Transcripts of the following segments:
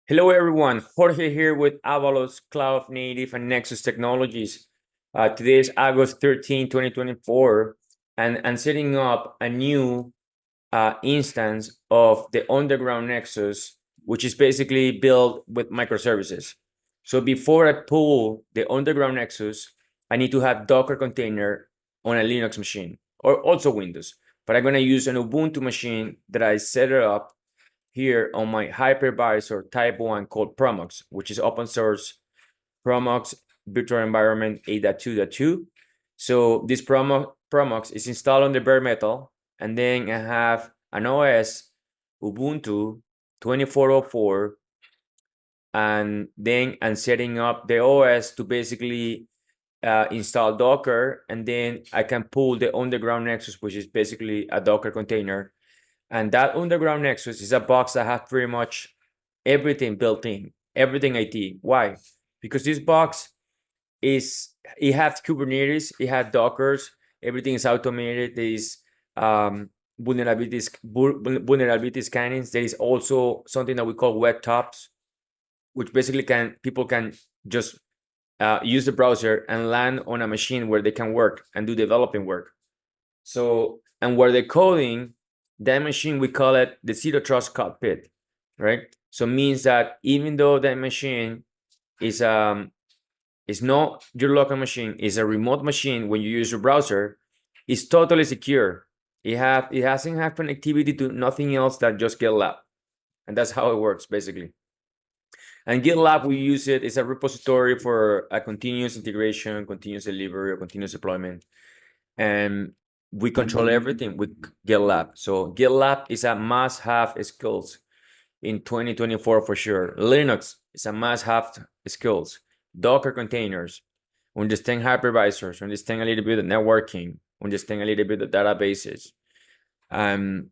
Hello, everyone. Jorge here with Avalos Cloud Native and Nexus Technologies. Today is August 13, 2024, and I'm setting up a new instance of the Underground Nexus, which is basically built with microservices. So before I pull the Underground Nexus, I need to have Docker container on a Linux machine or also Windows. But I'm going to use an Ubuntu machine that I set it up here on my hypervisor type 1 called Promox, which is open source Promox virtual environment 8.2.2. So this Promox is installed on the bare metal, and then I have an OS Ubuntu 2404, and then I'm setting up the OS to basically install Docker, and then I can pull the underground nexus, which is basically a Docker container. And that underground nexus is a box that has pretty much everything built in, everything IT. Why? Because this box it has Kubernetes, it has Dockers, everything is automated. There is vulnerability scanning. There is also something that we call web tops, which basically people can just use the browser and land on a machine where they can work and do developing work. So, and where they're coding, that machine, we call it the zero trust cockpit, right? So it means that even though that machine is not your local machine, is a remote machine when you use your browser, it's totally secure. It hasn't have connectivity to nothing else than just GitLab. And that's how it works basically. And GitLab, we use it as a repository for a continuous integration, continuous delivery, or continuous deployment. And we control everything with GitLab. So GitLab is a must-have skills in 2024 for sure. Linux is a must-have skills. Docker containers, understand hypervisors, understand a little bit of networking, understand a little bit of databases, and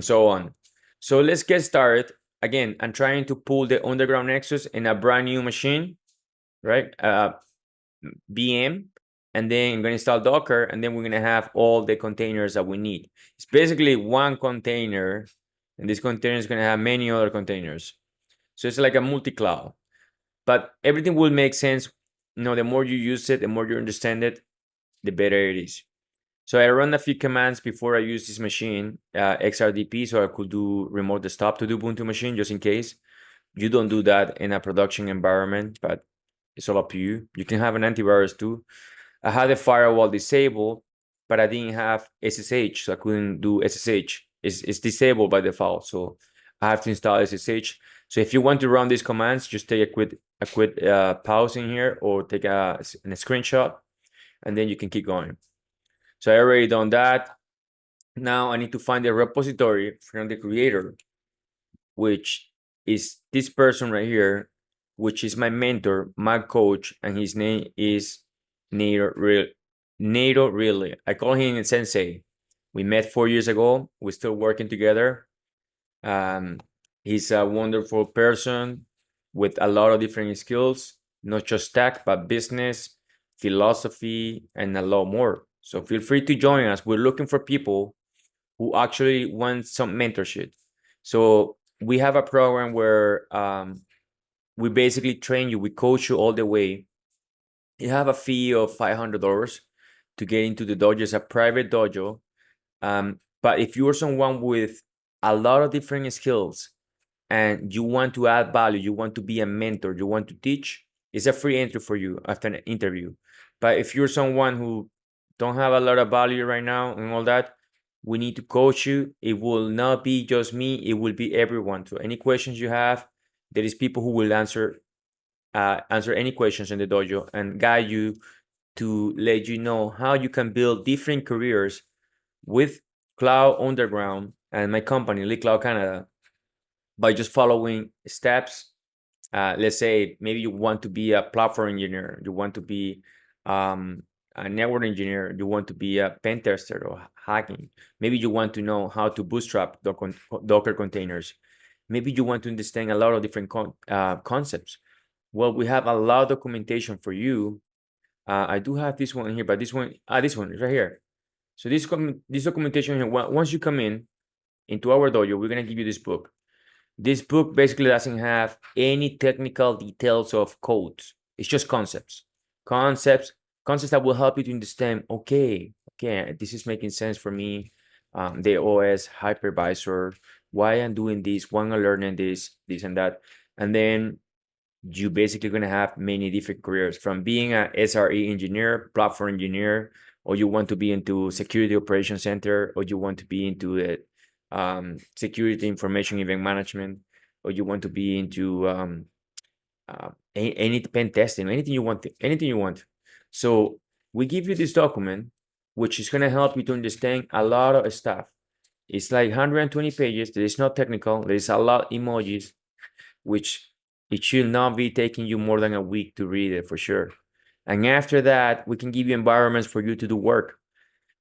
so on. So let's get started. Again, I'm trying to pull the underground nexus in a brand new machine, right? VM, and then I'm going to install Docker, and then we're going to have all the containers that we need. It's basically one container, and this container is going to have many other containers. So it's like a multi-cloud, but everything will make sense. The more you use it, the more you understand it, the better it is. So I run a few commands before I use this machine, xrdp, so I could do remote desktop to the Ubuntu machine, just in case. You don't do that in a production environment, but it's all up to you. You can have an antivirus too. I had the firewall disabled, but I didn't have SSH, so I couldn't do SSH. It's disabled by default, so I have to install SSH. So if you want to run these commands, just take a quick pause in here, or take a screenshot, and then you can keep going. So I already done that. Now I need to find the repository from the creator, which is this person right here, which is my mentor, my coach, and his name is Nato Really. I call him Sensei. We met 4 years ago. We're still working together. He's a wonderful person with a lot of different skills, not just tech, but business, philosophy, and a lot more. So feel free to join us. We're looking for people who actually want some mentorship. So we have a program where we basically train you, we coach you all the way. You have a fee of $500 to get into the dojo. It's a private dojo. But if you're someone with a lot of different skills and you want to add value, you want to be a mentor, you want to teach, it's a free entry for you after an interview. But if you're someone who don't have a lot of value right now and all that, we need to coach you. It will not be just me, it will be everyone. So any questions you have, there is people who will answer any questions in the dojo and guide you to let you know how you can build different careers with Cloud Underground and my company, Lead Cloud Canada, by just following steps. Let's say maybe you want to be a platform engineer, you want to be a network engineer, you want to be a pen tester or hacking. Maybe you want to know how to bootstrap Docker containers. Maybe you want to understand a lot of different concepts. Well, we have a lot of documentation for you. I do have this one here, but this one is right here. So this documentation here, once you come into our dojo, we're gonna give you this book. This book basically doesn't have any technical details of codes. It's just concepts, concepts that will help you to understand. Okay, this is making sense for me. The OS hypervisor, why I'm doing this, why I'm learning this and that, and then you basically going to have many different careers, from being a SRE engineer, platform engineer, or you want to be into security operations center, or you want to be into the security information event management, or you want to be into any pen testing, anything you want, anything you want. So we give you this document, which is going to help you to understand a lot of stuff. It's like 120 pages. There is not technical. There is a lot of emojis, which it should not be taking you more than a week to read it for sure. And after that, we can give you environments for you to do work.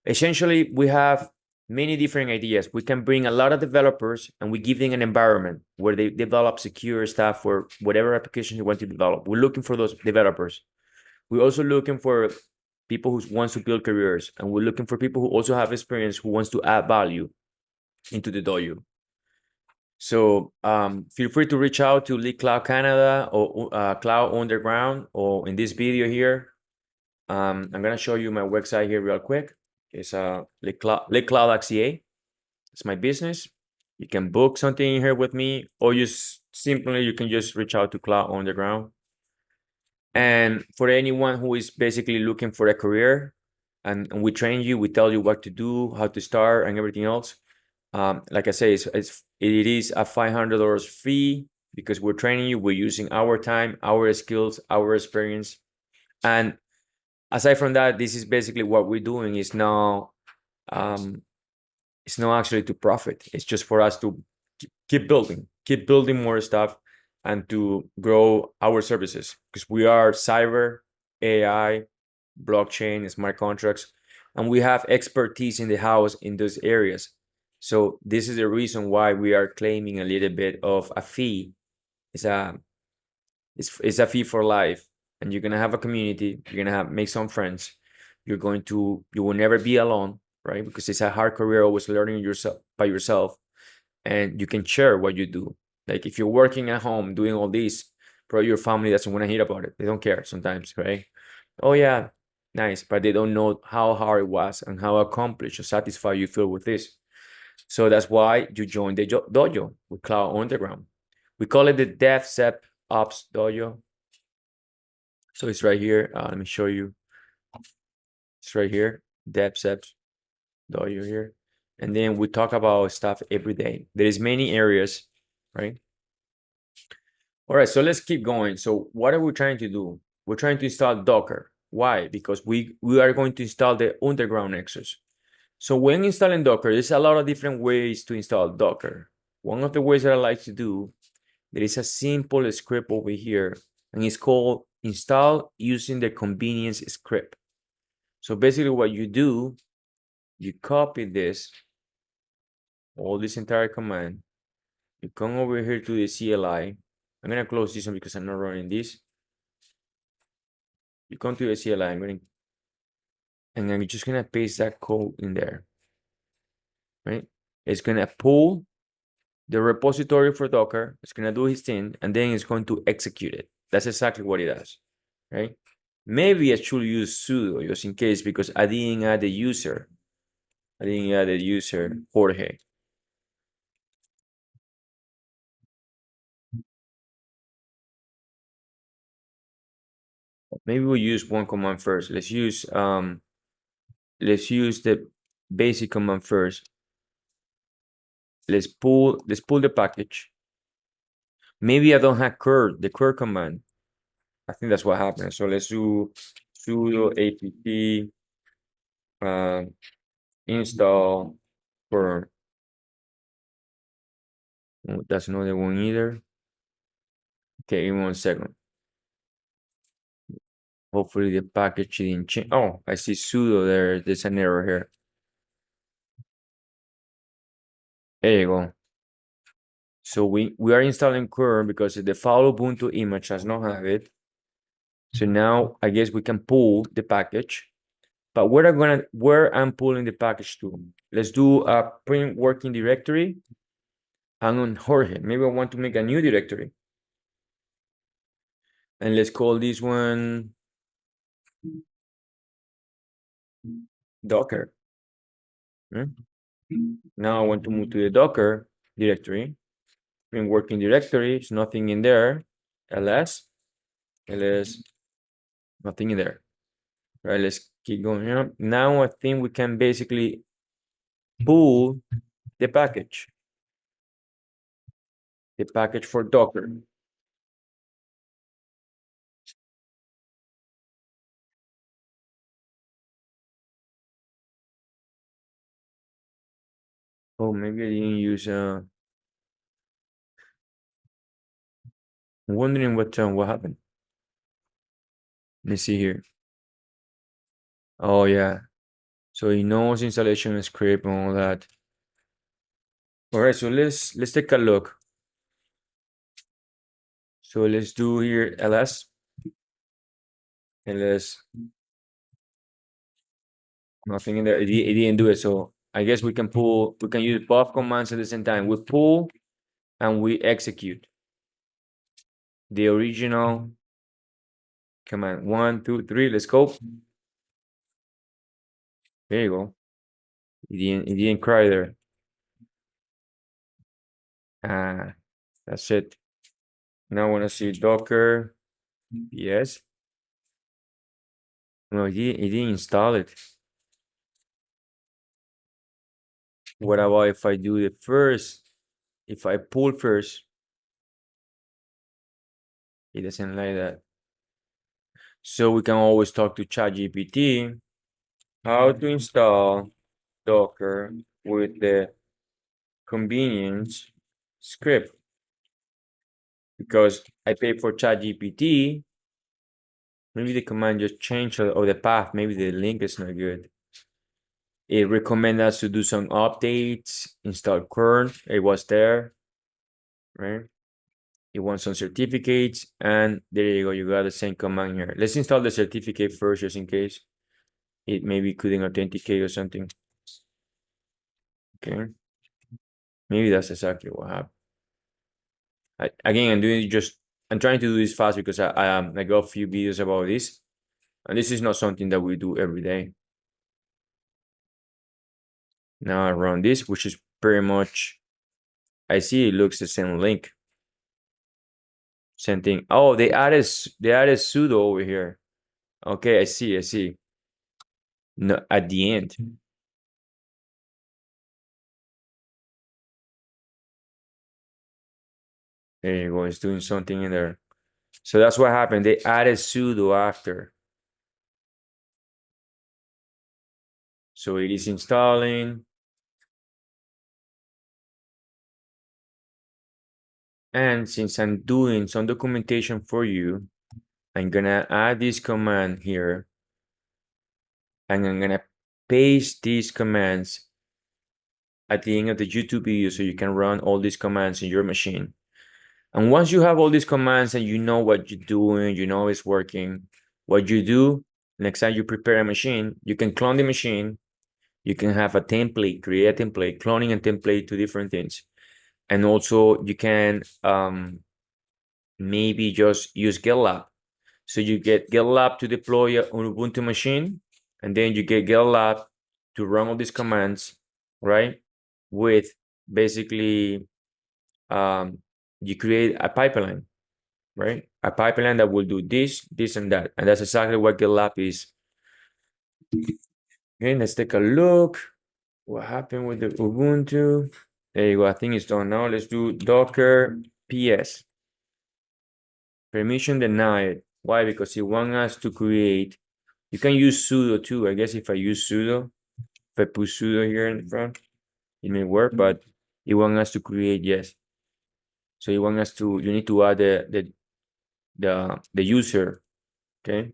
Essentially, we have many different ideas. We can bring a lot of developers and we give them an environment where they develop secure stuff for whatever application you want to develop. We're looking for those developers. We're also looking for people who wants to build careers, and we're looking for people who also have experience, who wants to add value into the dojo. So feel free to reach out to Lead Cloud Canada or Cloud Underground, or in this video here, I'm gonna show you my website here real quick. It's leadcloud.ca. It's my business. You can book something here with me, or you can just reach out to Cloud Underground. And for anyone who is basically looking for a career, and we train you, we tell you what to do, how to start, and everything else. Like I say, it is a $500 fee, because we're training you. We're using our time, our skills, our experience, and aside from that, this is basically what we're doing. It's not actually to profit. It's just for us to keep building more stuff, and to grow our services, because we are cyber, AI, blockchain, smart contracts, and we have expertise in the house in those areas. So this is the reason why we are claiming a little bit of a fee. It's a fee for life, and you're gonna have a community. You're gonna make some friends. You will never be alone, right? Because it's a hard career, always learning yourself by yourself, and you can share what you do. Like if you're working at home doing all this, probably your family doesn't want to hear about it. They don't care sometimes, right? Oh yeah, nice, but they don't know how hard it was and how accomplished or satisfied you feel with this. So that's why you join the dojo with Cloud Underground. We call it the DevSecOps dojo. So it's right here. Let me show you. It's right here, DevSecOps dojo here. And then we talk about stuff every day. There is many areas, right? All right, so let's keep going. So what are we trying to do? We're trying to install Docker. Why? Because we are going to install the underground nexus. So when installing Docker, there's a lot of different ways to install Docker. One of the ways that I like to do, there is a simple script over here, and it's called install using the convenience script. So basically what you do, you copy this, all this entire command, you come over here to the CLI. I'm gonna close this one because I'm not running this. You come to the CLI, and I'm just gonna paste that code in there, right? It's gonna pull the repository for Docker. It's gonna do his thing, and then it's going to execute it. That's exactly what it does, right? Maybe I should use sudo just in case, because I didn't add the user. I didn't add the user Jorge. Maybe we'll use one command first. Let's use the basic command first. Let's pull the package. Maybe I don't have the curl command. I think that's what happened. So let's do sudo apt install curl. Oh, that's not the one either. Okay, in 1 second. Hopefully the package didn't change. Oh, I see sudo there. There's an error here. There you go. So we are installing curl because the default Ubuntu image does not have it. So now I guess we can pull the package. But where I'm pulling the package to? Let's do a print working directory. hang on, Jorge, maybe I want to make a new directory. And let's call this one Docker. Now I want to move to the Docker directory. In working directory, there's nothing in there. ls, nothing in there. Right, let's keep going here. Now I think we can basically pull the package for Docker. Oh, maybe I didn't use. I'm wondering what happened. Let me see here. Oh yeah. So he knows installation script and all that. All right, so let's take a look. So let's do here ls, nothing in there. It didn't do it. So I guess we can use both commands at the same time. We pull and we execute the original command. 1, 2, 3. Let's go. There you go. It didn't cry there. That's it. Now I want to see Docker. Yes. No, it didn't install it. What about if I do it first? If I pull first, it doesn't like that. So we can always talk to ChatGPT how to install Docker with the convenience script. Because I pay for ChatGPT, maybe the command just changed or the path, maybe the link is not good. It recommended us to do some updates, install curl. It was there, right? It wants some certificates, and there you go. You got the same command here. Let's install the certificate first, just in case it maybe couldn't authenticate or something. Okay, maybe that's exactly what happened. Again, I'm trying to do this fast because I got a few videos about this, and this is not something that we do every day. Now I run this, which is pretty much, I see it looks the same link. Same thing. Oh, they added sudo over here. Okay, I see. No, at the end. There you go. It's doing something in there. So that's what happened. They added sudo after. So it is installing. And since I'm doing some documentation for you, I'm gonna add this command here. And I'm gonna paste these commands at the end of the YouTube video so you can run all these commands in your machine. And once you have all these commands and you know what you're doing, you know it's working, what you do, next time you prepare a machine, you can clone the machine, you can have a template, create a template, cloning and template, two different things. And also you can maybe just use GitLab. So you get GitLab to deploy an Ubuntu machine, and then you get GitLab to run all these commands, right? With basically, you create a pipeline, right? A pipeline that will do this, this, and that. And that's exactly what GitLab is. Okay, let's take a look. What happened with the Ubuntu? There you go. I think it's done now. Let's do Docker PS. Permission denied. Why? Because it wants us to create. You can use sudo too. I guess if I use sudo, if I put sudo here in front, it may work, but it wants us to create, yes. So you want us to, you need to add the user, okay?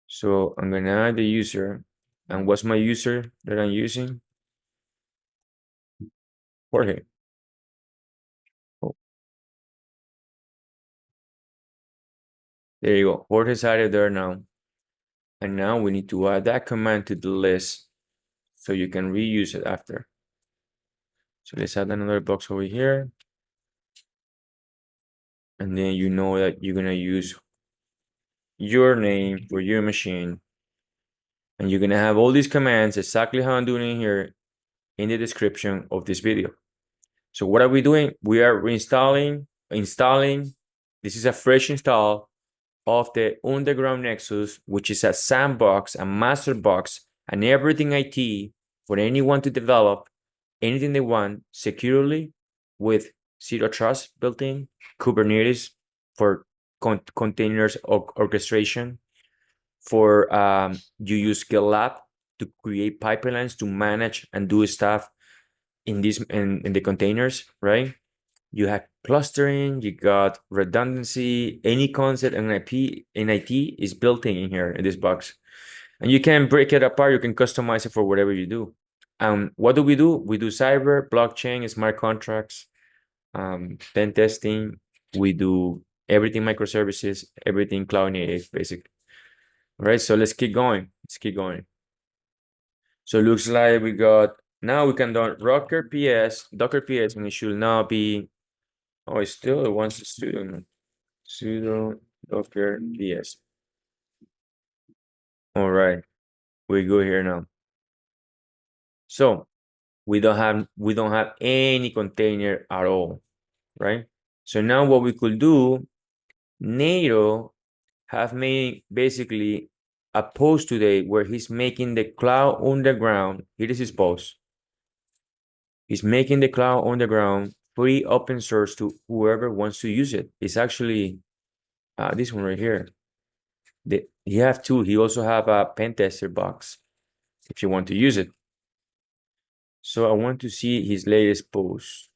So I'm gonna add the user. And what's my user that I'm using? Jorge. Oh, there you go. Jorge's added there now. And now we need to add that command to the list so you can reuse it after. So let's add another box over here. And then you know that you're gonna use your name for your machine. And you're gonna have all these commands, exactly how I'm doing it here, in the description of this video. So what are we doing? We are installing. This is a fresh install of the Underground Nexus, which is a sandbox, a master box, and everything IT for anyone to develop anything they want securely with zero trust built in, Kubernetes for containers orchestration, for you use GitLab to create pipelines to manage and do stuff in the containers, right? You have clustering, you got redundancy, any concept in IT is built in here in this box. And you can break it apart, you can customize it for whatever you do. What do? We do cyber, blockchain, smart contracts, pen testing. We do everything microservices, everything cloud native, basically. All right, so let's keep going. Let's keep going. So it looks like we got, now we can do docker ps, and it should now be, oh, it still wants a sudo docker ps. All right, we go here now. So we don't have any container at all, right? So now what we could do, NATO have made basically a post today where he's making the cloud underground. Here is his post. He's making the cloud underground free open source to whoever wants to use it. It's actually this one right here. He have two. He also have a pen tester box if you want to use it. So I want to see his latest post.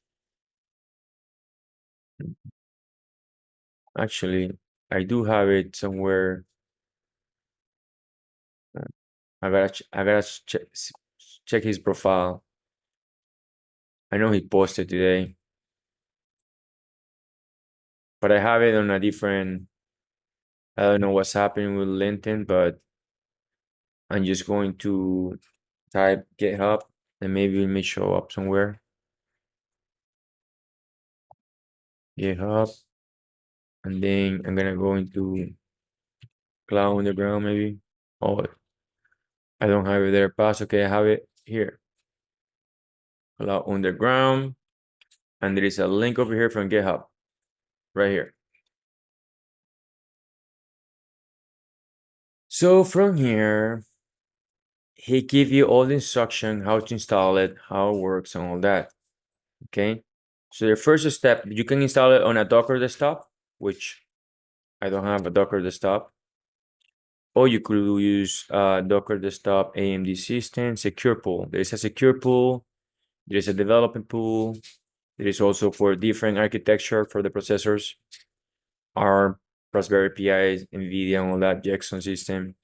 Actually, I do have it somewhere. I gotta check his profile. I know he posted today, but I have it on a different. I don't know what's happening with LinkedIn, but I'm just going to type GitHub and maybe it may show up somewhere. GitHub, and then I'm gonna go into Cloud Underground maybe. Oh, I don't have it there. Pass. Okay, I have it here. Cloud Underground, and there is a link over here from GitHub, right here. So from here, he give you all the instruction, how to install it, how it works, and all that. Okay. So the first step, you can install it on a Docker desktop, which I don't have a Docker desktop. Or you could use Docker desktop AMD system secure pool. There is a secure pool. There is a development pool. There is also for different architecture for the processors, ARM, Raspberry Pi, NVIDIA, and all that Jackson system.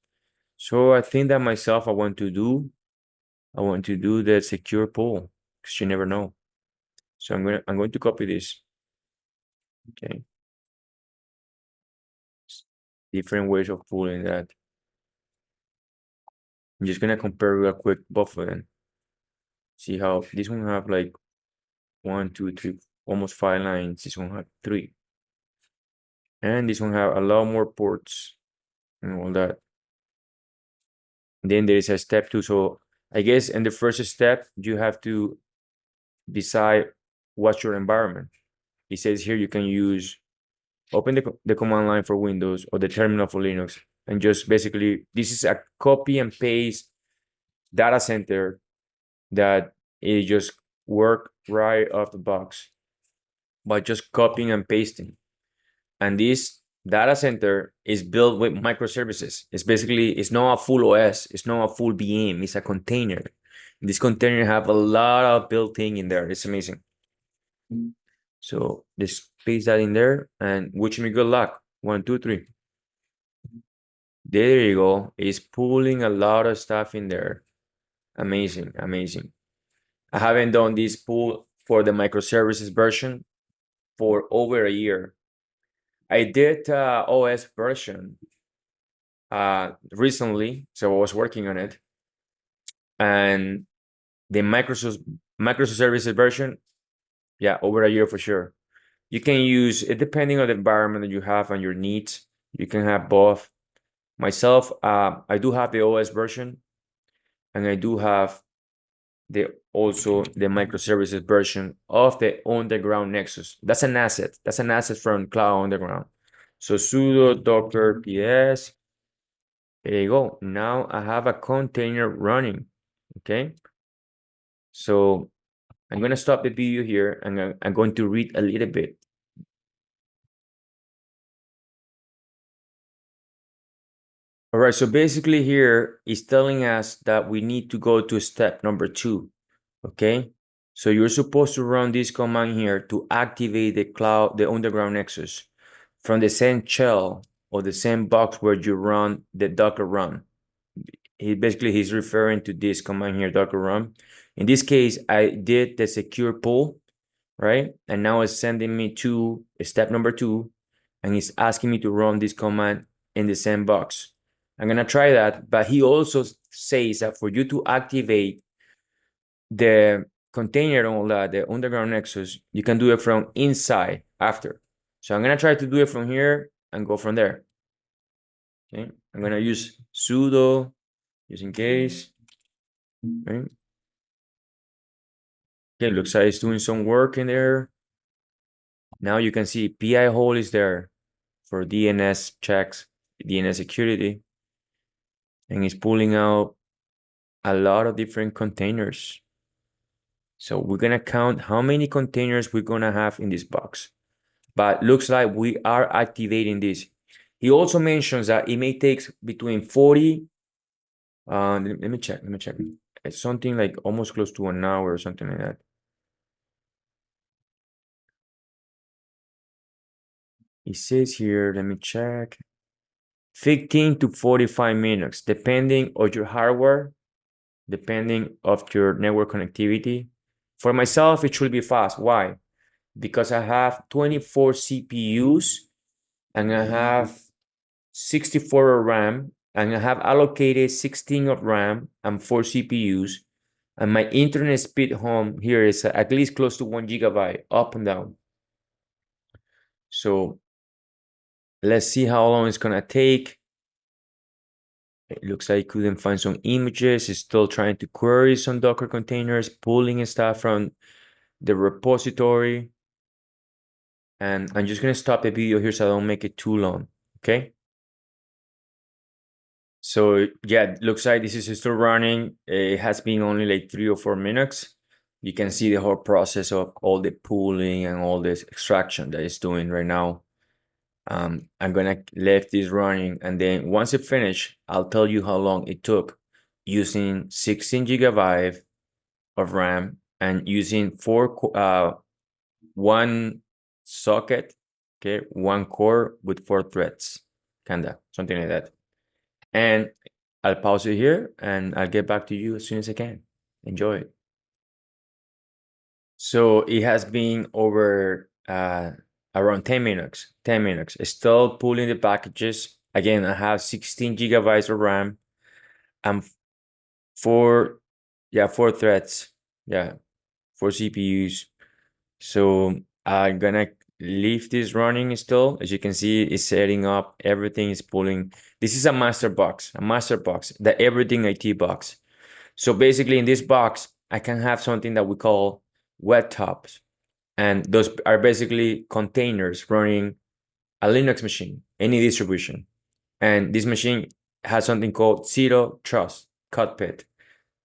So I think that myself, I want to do the secure pool because you never know. So I'm going to copy this. Okay. Different ways of pulling that. I'm just gonna compare real quick both of them. See how this one have like 1, 2, 3, almost 5 lines. This one have 3. And this one have a lot more ports and all that. Then there is a step 2. So I guess in the first step, you have to decide what's your environment. It says here you can use open the command line for Windows or the terminal for Linux, and just basically this is a copy and paste data center that it just work right off the box by just copying and pasting. And this data center is built with microservices. It's not a full OS, it's not a full VM, it's a container. This container have a lot of built-in in there. It's amazing. So just paste that in there and wish me good luck. 1, 2, 3. There you go. It's pulling a lot of stuff in there. Amazing, amazing. I haven't done this pull for the microservices version for over a year. I did OS version recently, so I was working on it. And the Microservices version, yeah, over a year for sure. You can use it depending on the environment that you have and your needs. You can have both. Myself, I do have the OS version, and I do have the microservices version of the underground Nexus. That's an asset. That's an asset from Cloud Underground. So sudo docker ps. There you go. Now I have a container running. Okay. So I'm going to stop the video here and I'm going to read a little bit. All right. So basically here is telling us that we need to go to step number 2. Okay. So you're supposed to run this command here to activate the underground nexus from the same shell or the same box where you run the Docker run. He's referring to this command here, Docker run. In this case, I did the secure pull, right? And now it's sending me to step number 2, and it's asking me to run this command in the same box. I'm gonna try that, but he also says that for you to activate the container on the underground nexus, you can do it from inside after. So I'm gonna try to do it from here and go from there. Okay, I'm gonna use sudo just in case. Right? Okay, looks like it's doing some work in there. Now you can see PI hole is there for DNS checks, DNS security, and it's pulling out a lot of different containers. So we're gonna count how many containers we're gonna have in this box. But looks like we are activating this. He also mentions that it may take between 40, let me check. It's something like almost close to an hour or something like that. It says here, let me check, 15 to 45 minutes, depending on your hardware, depending of your network connectivity. For myself, it should be fast. Why? Because I have 24 CPUs and I have 64 of RAM, and I have allocated 16 of RAM and 4 CPUs, and my internet speed home here is at least close to 1 gigabyte up and down. So let's see how long it's gonna take. It looks like I couldn't find some images. It's still trying to query some Docker containers, pulling stuff from the repository. And I'm just gonna stop the video here so I don't make it too long, okay? So yeah, it looks like this is still running. It has been only like 3 or 4 minutes. You can see the whole process of all the pooling and all this extraction that it's doing right now. I'm gonna leave this running, and then once it finished, I'll tell you how long it took using 16 gigabyte of RAM and using one socket, okay, one core with 4 threads, kinda something like that. And I'll pause it here and I'll get back to you as soon as I can. Enjoy it. So it has been over around 10 minutes. 10 minutes. It's still pulling the packages. Again, I have 16 gigabytes of RAM and 4 threads. Yeah, 4 CPUs. So I'm gonna leave this running still. As you can see, it's setting up. Everything is pulling. This is a master box, the everything IT box. So basically in this box, I can have something that we call web tops. And those are basically containers running a Linux machine, any distribution. And this machine has something called Zero Trust Cockpit.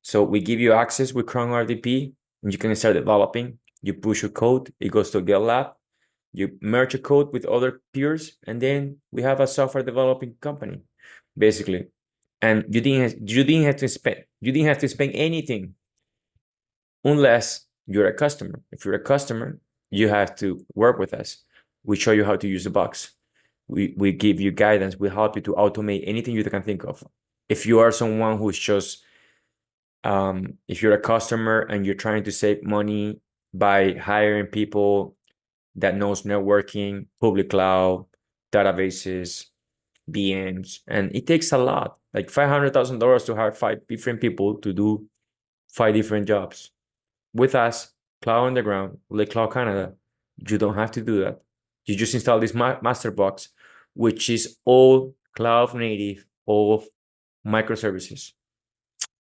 So we give you access with Chrome RDP, and you can start developing. You push your code, it goes to GitLab. You merge your code with other peers, and then we have a software developing company, basically. And you didn't have to spend anything unless you're a customer. If you're a customer, you have to work with us. We show you how to use the box. We give you guidance. We help you to automate anything you can think of. If you are someone who's just if you're a customer and you're trying to save money by hiring people that knows networking, public cloud, databases, VMs, and it takes a lot, like $500,000 to hire 5 different people to do 5 different jobs. with us, Cloud Underground, like Cloud Canada, you don't have to do that. You just install this master box, which is all cloud native, all microservices.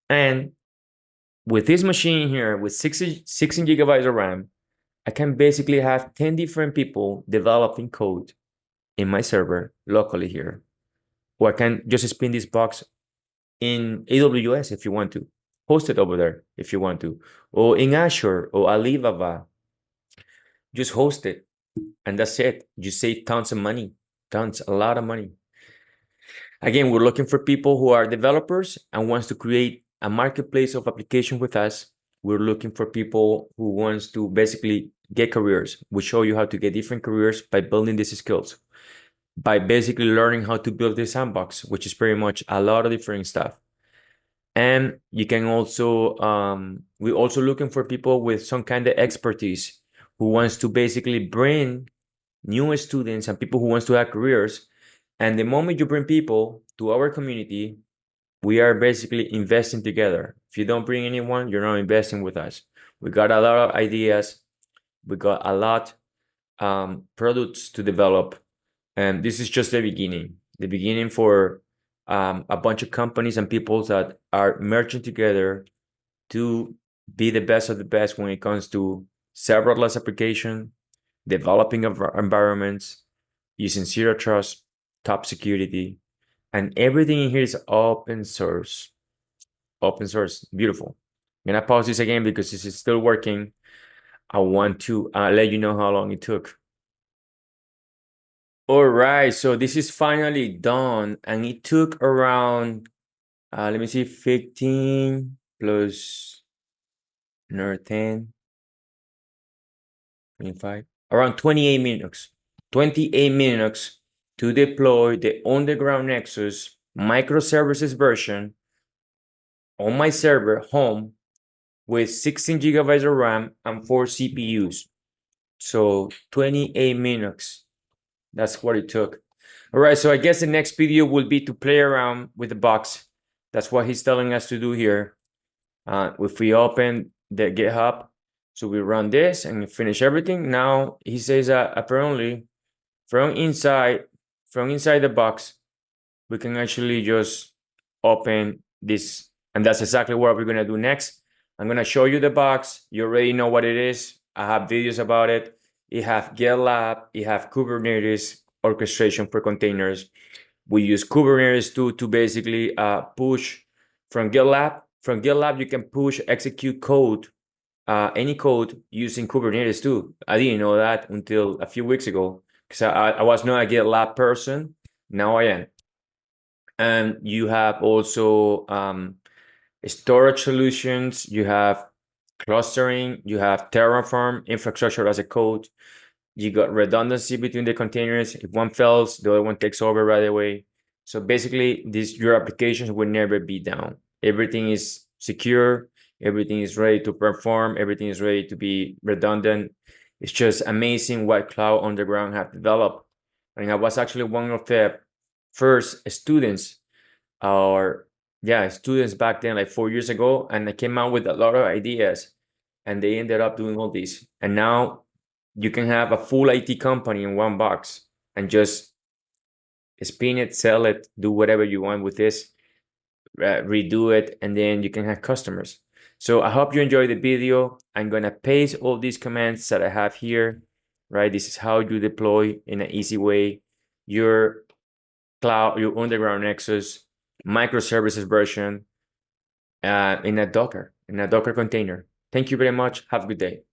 And with this machine here, with 16 gigabytes of RAM, I can basically have 10 different people developing code in my server locally here. Or I can just spin this box in AWS if you want to, host it over there if you want to, or in Azure or Alibaba. Just host it, and that's it. You save tons of money, a lot of money. Again, we're looking for people who are developers and wants to create a marketplace of application with us. We're looking for people who wants to basically get careers. We show you how to get different careers by building these skills, by basically learning how to build this sandbox, which is pretty much a lot of different stuff. And you can also, we're also looking for people with some kind of expertise who wants to basically bring new students and people who wants to have careers. And the moment you bring people to our community, we are basically investing together. If you don't bring anyone, you're not investing with us. We got a lot of ideas. We got a lot products to develop. And this is just the beginning for a bunch of companies and people that are merging together to be the best of the best when it comes to serverless application, developing environments, using zero trust, top security, and everything in here is open source. Open source, beautiful. I'm gonna pause this again because this is still working. I want to let you know how long it took. All right, so this is finally done, and it took around, let me see, 15 plus another 10, 25, around 28 minutes. 28 minutes to deploy the Underground Nexus microservices version on my server home with 16 gigabytes of RAM and 4 CPUs. So 28 minutes. That's what it took. All right, so I guess the next video will be to play around with the box. That's what he's telling us to do here. If we open the GitHub, so we run this and finish everything. Now he says that apparently from inside the box, we can actually just open this, and that's exactly what we're gonna do next. I'm gonna show you the box. You already know what it is. I have videos about it. It have GitLab, it have Kubernetes orchestration for containers. We use Kubernetes to basically push from GitLab. From GitLab, you can push execute code, any code using Kubernetes too. I didn't know that until a few weeks ago because I was not a GitLab person. Now I am. And you have also storage solutions, you have clustering, you have Terraform, infrastructure as a code. You got redundancy between the containers. If one fails, the other one takes over right away. So basically, your applications will never be down. Everything is secure. Everything is ready to perform. Everything is ready to be redundant. It's just amazing what Cloud Underground have developed. And I was actually one of the first students students back then, like 4 years ago, and I came out with a lot of ideas, and they ended up doing all this. And now you can have a full IT company in one box and just spin it, sell it, do whatever you want with this, redo it, and then you can have customers. So I hope you enjoyed the video. I'm gonna paste all these commands that I have here, right? This is how you deploy in an easy way your cloud, your Underground Nexus microservices version in a Docker container. Thank you very much. Have a good day.